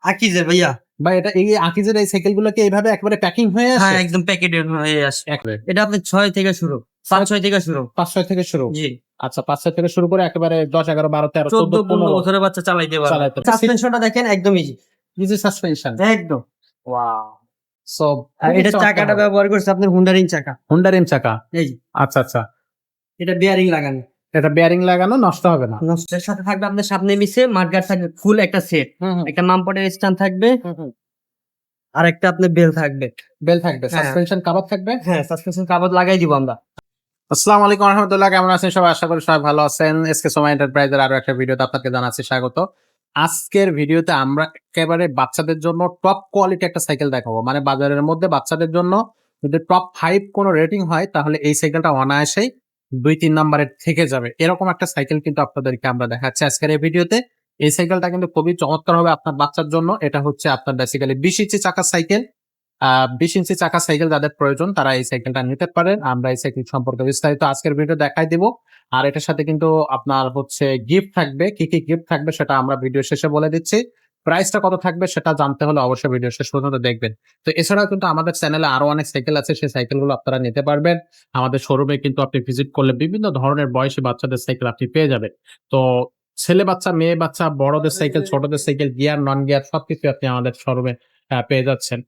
আকিজের ভাইয়া। ভাই এটা এই আকিজের এই সাইকেল গুলো কি এইভাবে একবারে প্যাকিং হয়ে হ্যাঁ, আসে? একদম প্যাকেটের হয়ে আসে। একবারে এটা আপনার 6 থেকে শুরু, 5-6 থেকে শুরু। 5-6 থেকে শুরু। জি, আচ্ছা 5-6 থেকে শুরু করে একেবারে 10, 11, 12, 13, 14, 14-15 15 বছরের বাচ্চা চালাইতে পারবে। চালাইতে পারবে। সাসপেনশনটা দেখেন একদম ইজি। Easy suspension. একদম। ওয়াও! সো আর এটার চাকাটা ব্যবহার করছে আপনার হুন্ডা রিং চাকা। হোন্ডা রিম চাকা। এই যে, আচ্ছা, আচ্ছা। এটা বেয়ারিং লাগানো। এটা বেয়ারিং লাগানো, নষ্ট হবে না। নষ্টের সাথে থাকবে আপনার সামনে মিসে মাঠগার্ড থাকবে ফুল একটা সেট। হুম, হুম। একটা মামপটের স্ট্যান্ড থাকবে, হুম, হুম। আর একটা আপনার বেল থাকবে। বেল থাকবে, হ্যাঁ। সাসপেনশন কাভার থাকবে। হ্যাঁ, সাসপেনশন কাভার লাগাই দিব আমরা। আসসালামু আলাইকুম ওয়া রাহমাতুল্লাহ। কেমন আছেন সবাই? আশা করি সবাই ভালো আছেন। এসকে সোমা এন্টারপ্রাইজের আরো একটা ভিডিওতে আপনাকে জানাচ্ছি স্বাগত। আজকের ভিডিওতে আমরা একেবারে বাচ্চাদের জন্য টপ কোয়ালিটি একটা সাইকেল দেখাবো। মানে বাজারের মধ্যে বাচ্চাদের জন্য যদি টপ 5 কোনো রেটিং হয় তাহলে এই সাইকেলটা অনায়াসেই 2-3 নাম্বারে থেকে যাবে। এরকম একটা সাইকেল কিন্তু আপনাদেরকে আমরা দেখাচ্ছি আজকের এই ভিডিওতে। এই সাইকেলটা কিন্তু খুবই চমৎকার হবে আপনার বাচ্চার জন্য। এটা হচ্ছে আপনার বেসিক্যালি 20 ইঞ্চি চাকার সাইকেল। 20 ইঞ্চি চাকা সাইকেল যাদের প্রয়োজন তারা এই সাইকেলটা নিতে পারেন। আমরা এই সাইকেল সম্পর্কে বিস্তারিত আজকের ভিডিও দেখাই দিব। আর এটার সাথে কিন্তু আপনার হচ্ছে গিফট থাকবে। কি কি গিফট থাকবে সেটা আমরা ভিডিও শেষে বলে দিচ্ছি। প্রাইসটা কত থাকবে সেটা জানতে হলে অবশ্যই ভিডিও শেষ পর্যন্ত দেখবেন। তো এছাড়াও কিন্তু আমাদের চ্যানেলে আরো অনেক সাইকেল আছে, সেই সাইকেলগুলো আপনারা নিতে পারবেন। আমাদের শোরুমে কিন্তু আপনি ভিজিট করলে বিভিন্ন ধরনের বয়সী বাচ্চাদের সাইকেল আপনি পেয়ে যাবেন। তো ছেলে বাচ্চা, মেয়ে বাচ্চা, বড়দের সাইকেল, ছোটদের সাইকেল, গিয়ার, নন গিয়ার সবকিছু আপনি আমাদের শোরুমে পেয়ে যাচ্ছেন।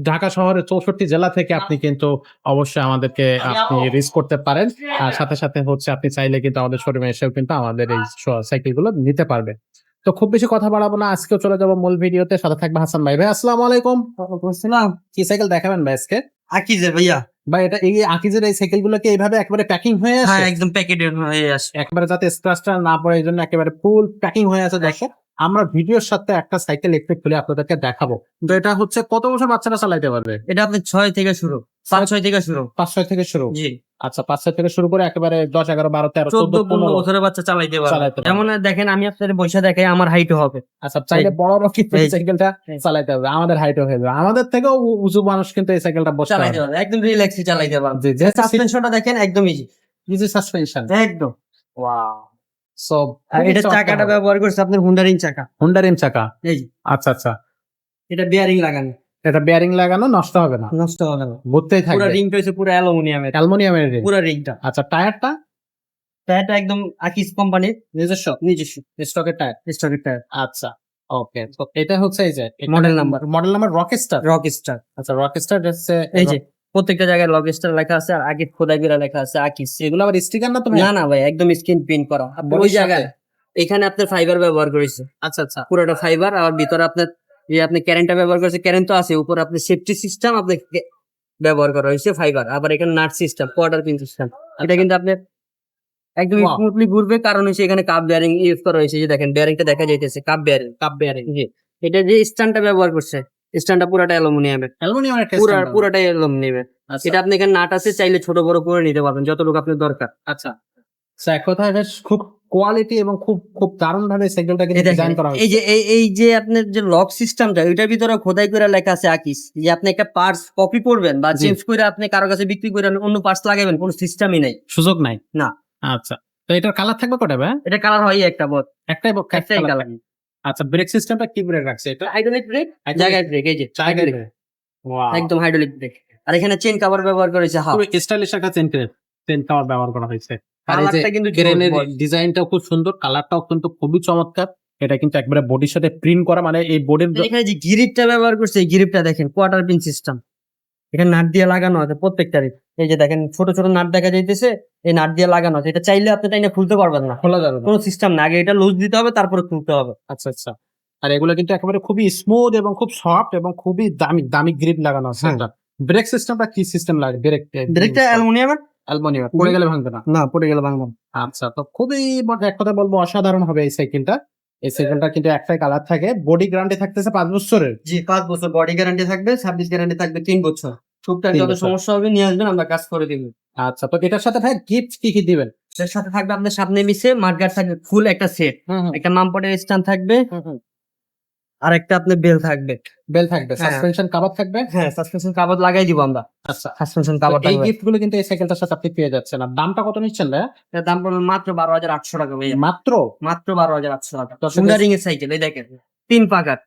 ঢাকা শহরের 64 জেলা থেকে আপনি কিন্তু অবশ্যই আমাদেরকে আপনি রিচ করতে পারেন। আর সাথে, সাথে হচ্ছে আপনি চাইলে কিন্তু আমাদের শোরুমে এসেও কিন্তু আমাদের এই সাইকেল গুলো নিতে পারবেন। তো খুব বেশি কথা বাড়াবো না। আজকেও চলে যাবো মূল ভিডিওতে। সাথে থাকবে হাসান ভাই। ভাই আসসালামু আলাইকুম। ওয়ালাইকুম আসসালাম। কি সাইকেল দেখাবেন ভাই আজকে? আকিজের ভাইয়া। ভাই এটা এই আকিজের এই সাইকেল গুলো কি এইভাবে একবারে প্যাকিং হয়ে হ্যাঁ, আসে? একদম প্যাকেটের হয়ে আসে। একেবারে যাতে স্ক্র্যাচটা না পড়ে এইজন্য একেবারে ফুল প্যাকিং হয়ে আছে দেখেন। আমরা ভিডিওর সাথে একটা সাইকেল একটু খুলে আপনাদেরকে দেখাবো। তো এটা হচ্ছে কত বছর বাচ্চারা চালাইতে পারবে? এটা আপনার 6 থেকে শুরু, 5-6 থেকে শুরু। 5-6 থেকে শুরু। জি, আচ্ছা 5-6 থেকে শুরু করে একেবারে 10, 11, 12, 13, 14, 14-15 15 বছরের বাচ্চা চালাইতে পারবে। চালাইতে পারবে। যেমন দেখেন আমি আপনাদের বইসা দেখাই আমার হাইটও হবে। আচ্ছা চাইলে বড়রাও কিন্তু এই এই- সাইকেলটা এই। চালাইতে পারবে। আমাদের হাইটও হয়ে যাবে। আমাদের থেকেও উঁচু মানুষ কিন্তু এই সাইকেলটা বসতে চালাইতে পারবে। পারবে, একদম রিল্যাক্সে চালাইতে পারবে। জি, যেহেতু সাসপেনশনটা দেখেন একদম ইজি। Easy suspension. একদম। ওয়াও! সো আর এটার চাকাটা ব্যবহার করছে আপনার হুন্ডা রিং চাকা। হোন্ডা রিম চাকা। এই যে, আচ্ছা, আচ্ছা। এটা বেয়ারিং লাগানো। এটা বেয়ারিং লাগানো, নষ্ট হবে না। নষ্ট হবে না। ঘুরতেই পুরা থাকবে। রিংটা হচ্ছে পুরো অ্যালুমিনিয়ামের। অ্যালুমিনিয়ামের রিম। পুরা রিংটা। আচ্ছা টায়ারটা টায়ারটা একদম আকিজ কোম্পানির নিজস্ব নিজস্ব স্টকের টায়ার। স্টকের টায়ার। আচ্ছা ওকে। তো এটা হচ্ছে এই যে model number model number Rockstar. Rock star. আচ্ছা রকস্টার হচ্ছে এই যে প্রত্যেকটা জায়গায় রক স্টার লেখা আছে আর আগে খোদাই করে লেখা আছে আকিজ। এগুলো আবার স্টিকার না তো ভাই? না না ভাই, একদম স্ক্রিন প্রিন্ট করা। আপনি ওই বডির জায়গায় সাথে? এখানে আপনার ফাইবার ব্যবহার করেছে, আচ্ছা, আচ্ছা। পুরোটা ফাইবার। আর ভিতরে আপনার যে আপনি কারেন্টটা ব্যবহার করেছে, কারেন্ট তো আছে। উপর আপনি সেফটি সিস্টেম আপনি ব্যবহার করা হয়েছে ফাইবার। আবার এখানে nut system, quarter pin system. এটা কিন্তু আপনার একদম Wow! স্মুথলি ঘুরবে, কারণ হচ্ছে এখানে কাপ বেয়ারিং ইউজ করা হয়েছে। যে দেখেন বেয়ারিংটা দেখা যাইতেছে কাপ বেয়ারিং। Cup bearing. জি, এটা যে স্ট্যান্ডটা ব্যবহার করছে, স্ট্যান্ডটা পুরাটা অ্যালুমিনিয়ামের। অ্যালুমিনিয়ামের টেস্ট পুরাটাই অ্যালুমিনিয়ামের। আচ্ছা, এটা আপনি এখানে নাট আছে, চাইলে ছোট বড় করে নিতে পারবেন যতটুকু আপনার দরকার। আচ্ছা। সো এক কথায় বেশ খুব কোয়ালিটি এবং খুব খুব দারুণ ভাবে সাইকেলটা এই কিন্তু দেখেন, ডিজাইন করা এই হয়েছে। যে এই যে আপনার যে লক সিস্টেমটা, ওইটার ভিতরে খোদাই করে লেখা আছে আকিস। যে আপনি একটা পার্টস কপি করবেন বা জি। চেঞ্জ করে আপনি কারো কাছে বিক্রি করে অন্য পার্টস লাগাবেন, কোনো সিস্টেমই নাই। সুযোগ নাই। না, আচ্ছা। তো এটার কালার থাকবে কয়টা ভাই? এটা কালার হয় একটা বট, একটাই একটাই কালার। আচ্ছা ব্রেক সিস্টেমটা কি ব্রেক রাখছে এটা? হাইড্রোলিক ব্রেক, Hydraulic- জায়গায় ব্রেক। এই যে জায়গায় hydraulic, ব্রেক। ওয়াও! একদম হাইড্রোলিক ব্রেক। আর এখানে চেন কভার ব্যবহার করেছে হাফ। পুরো স্টাইলিশ একটা চেন কভার ব্যবহার করা হয়েছে। আর এই যে কালারটা কিন্তু ক্রেনের জোস, ডিজাইনটাও খুব সুন্দর, কালারটাও কিন্তু খুবই চমৎকার। এটা কিন্তু একবারে বডির সাথে প্রিন্ট করা, মানে এই বডির এখানে যে গিরিপটা ব্যবহার করছে, এই গিরিপটা দেখেন কোয়ার্টার পিন সিস্টেম। এখানে নাট দিয়ে লাগানো আছে প্রত্যেকটারই। এই যে দেখেন ছোট ছোট নাট দেখা যাইতেছে, এই নাট দিয়ে লাগানো আছে। এটা চাইলে আপনি টাইনা খুলতে পারবেন না, খোলা যাবে না। কোনো সিস্টেম না। আগে এটা লুজ দিতে হবে, তারপরে খুলতে হবে। আচ্ছা, আচ্ছা। আর এগুলো কিন্তু একেবারে খুবই স্মুথ এবং খুব সফট এবং খুবই দামি দামি গ্রিপ লাগানো আছে হ্যাঁ। এটা। ব্রেক সিস্টেমটা কি সিস্টেম লাগে? ব্রেকটা অ্যালুমিনিয়ামের। অ্যালুমিনিয়াম পড়ে গেলে ভাঙবে না। না, পড়ে গেলে ভাঙবো। আচ্ছা তো খুবই এক কথা বলবো অসাধারণ হবে এই সাইকেলটা। এই সাইকেলটা কিন্তু একটাই কালার থাকে। বডি গ্যারান্টি থাকতেছে 5 বছরের। জি, 5 বছর বডি গ্যারান্টি থাকবে, সার্ভিস গ্যারান্টি থাকবে 3 বছর। টুকটাক 3 যত বছর। সমস্যা হবে নিয়ে আসবেন, আমরা কাজ করে দিব। আচ্ছা তো এটার সাথে ভাই গিফট কি কি দিবেন? এর সাথে থাকবে আপনার সামনে মিসে মাঠগার্ড থাকবে ফুল একটা সেট। হুম, একটা মামপটের স্ট্যান্ড থাকবে, হুম। আর একটা আপনার বেল থাকবে। বেল থাকবে, হ্যাঁ। সাসপেনশন কভার থাকবে। হ্যাঁ, সাসপেনশন কাভার লাগাই দিব আমরা। আচ্ছা। সাসপেনশন তো কাভার এই থাকবে। গিফট গুলো কিন্তু এই সাইকেলটার সাথে আপনি পেয়ে যাচ্ছেন। আর দামটা কত নিচ্ছেন ভাই? এর দাম পড়বে মাত্র 12,800 টাকা ভাইয়া। মাত্র মাত্র 12,800 টাকা। দর্শক হুন্ডা রিং এর সাইকেল, এই দেখেন 3 পাকার।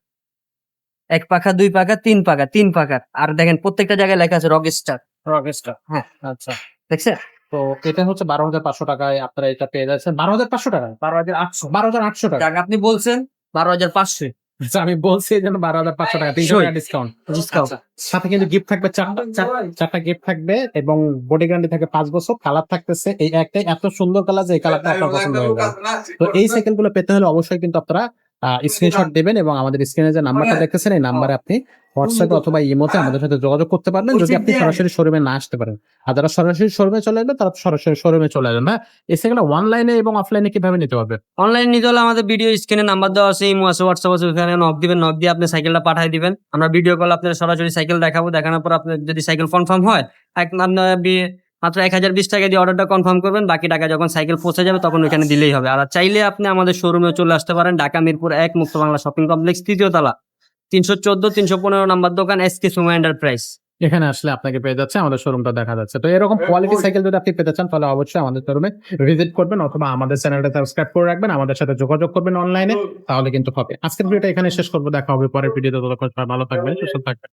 1 পাখা 2 পাখা 3 পাখা 3 পাখার। আর দেখেন প্রত্যেকটা জায়গায় লেখা আছে রকস্টার। রকেস্টার। হ্যাঁ। আচ্ছা। দেখছেন? তো এটা হচ্ছে 12,500 টাকায় আপনারা এটা পেয়ে যাচ্ছেন। 12,500 টাকায়? 12,800 12,800 টাকা। যাক আপনি বলছেন 12,500 আচ্ছা, আমি বলছি এইজন্য 12,500 টাকা। 300 সই। টাকা ডিসকাউন্ট। ডিসকাউন্ট। সাথে কিন্তু গিফট থাকবে 4টা গিফট থাকবে এবং বডি গ্যারান্টি থাকে 5 বছর। কালার থাকতেছে এই একটাই, এত সুন্দর কালার যে এই কালারটা আপনার পছন্দ হয়ে যাবে। তো এই সাইকেলগুলো পেতে হলে অবশ্যই কিন্তু আপনারা স্ক্রিনশট দিবেন এবং আমাদের স্ক্রিনে যে নাম্বারটা দেখতেছেন এই নাম্বারে আপনি হোয়াটসঅ্যাপে অথবা ইমোতে আমাদের সাথে যোগাযোগ করতে পারবেন যদি আপনি সরাসরি শোরুমে না আসতে পারেন। আর যারা সরাসরি শোরুমে চলে আসবে তারা সরাসরি শোরুমে চলে আসবেন। হ্যাঁ, এই সাইকেলটা অনলাইনে এবং অফলাইনে কিভাবে নিতে পারবে? অনলাইন নিতে হলে আমাদের ভিডিও স্ক্রিনে নাম্বার দেওয়া আছে, ইমো আছে, হোয়াটসঅ্যাপ আছে, ওখানে নক দিবেন, নক দিয়ে আপনি সাইকেলটা পাঠিয়ে দিবেন। আমরা ভিডিও কল আপনার সরাসরি সাইকেল দেখাবো, দেখানোর পর আপনার যদি সাইকেল কনফার্ম হয় মাত্র 1020 টাকা দিয়ে অর্ডারটা কনফার্ম করবেন। বাকি টাকা যখন সাইকেল পৌঁছে যাবে তখন ওইখানে দিলেই হবে। আর চাইলে আপনি আমাদের শোরুমে চলে আসতে পারেন, ঢাকা মিরপুর 1 মুক্ত বাংলা শপিং কমপ্লেক্স 3য় তলা 314-315 নাম্বার দোকান এসকে সুমা এন্টারপ্রাইজ। এখানে আসলে আপনাকে পেয়ে যাচ্ছে, আমাদের শোরুমটা দেখা যাচ্ছে। তো এরকম কোয়ালিটি সাইকেল যদি আপনি পেতে চান তাহলে অবশ্যই আমাদের শোরুমে ভিজিট করবেন অথবা আমাদের চ্যানেলটা সাবস্ক্রাইব করে রাখবেন, আমাদের সাথে যোগাযোগ করবেন অনলাইনে, তাহলে কিন্তু হবে। আজকের ভিডিওটা এখানে শেষ করবো, দেখা হবে পরের ভিডিওতে। ততক্ষণ সবাই ভালো থাকবেন, সুস্থ থাকবেন।